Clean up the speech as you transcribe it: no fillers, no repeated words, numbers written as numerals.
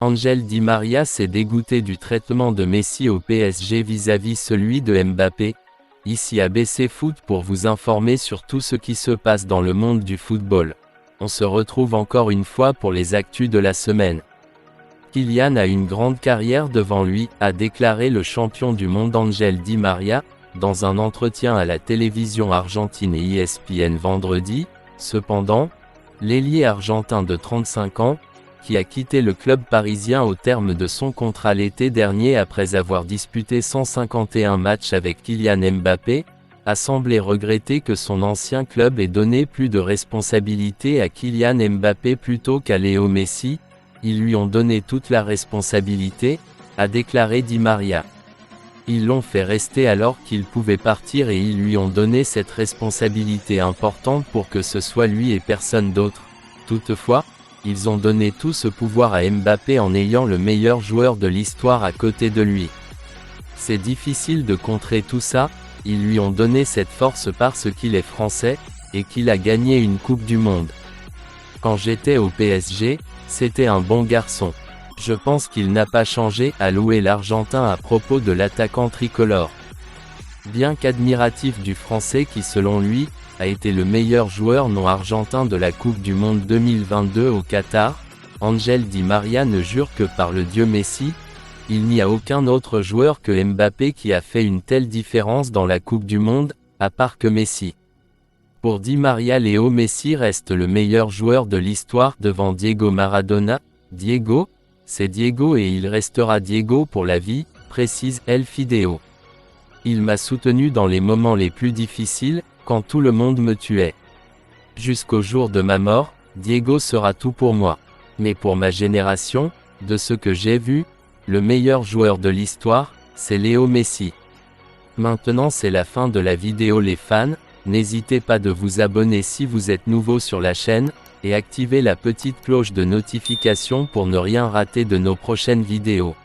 Ángel Di María s'est dégoûté du traitement de Messi au PSG vis-à-vis celui de Mbappé. Ici ABC Foot pour vous informer sur tout ce qui se passe dans le monde du football. On se retrouve encore une fois pour les actus de la semaine. Kylian a une grande carrière devant lui, a déclaré le champion du monde Ángel Di María, dans un entretien à la télévision argentine et ESPN vendredi. Cependant, l'ailier argentin de 35 ans, qui a quitté le club parisien au terme de son contrat l'été dernier après avoir disputé 151 matchs avec Kylian Mbappé, a semblé regretter que son ancien club ait donné plus de responsabilités à Kylian Mbappé plutôt qu'à Léo Messi. Ils lui ont donné toute la responsabilité, a déclaré Di María. Ils l'ont fait rester alors qu'il pouvait partir et ils lui ont donné cette responsabilité importante pour que ce soit lui et personne d'autre. Toutefois, ils ont donné tout ce pouvoir à Mbappé en ayant le meilleur joueur de l'histoire à côté de lui. C'est difficile de contrer tout ça, ils lui ont donné cette force parce qu'il est français, et qu'il a gagné une Coupe du Monde. Quand j'étais au PSG, c'était un bon garçon. Je pense qu'il n'a pas changé, a loué l'Argentin à propos de l'attaquant tricolore. Bien qu'admiratif du Français qui selon lui, a été le meilleur joueur non argentin de la Coupe du Monde 2022 au Qatar, Ángel Di María ne jure que par le dieu Messi. Il n'y a aucun autre joueur que Mbappé qui a fait une telle différence dans la Coupe du Monde, à part que Messi. Pour Di María, Léo Messi reste le meilleur joueur de l'histoire devant Diego Maradona. Diego, c'est Diego et il restera Diego pour la vie, précise El Fideo. Il m'a soutenu dans les moments les plus difficiles, quand tout le monde me tuait. Jusqu'au jour de ma mort, Diego sera tout pour moi. Mais pour ma génération, de ce que j'ai vu, le meilleur joueur de l'histoire, c'est Léo Messi. Maintenant c'est la fin de la vidéo les fans, n'hésitez pas de vous abonner si vous êtes nouveau sur la chaîne, et activez la petite cloche de notification pour ne rien rater de nos prochaines vidéos.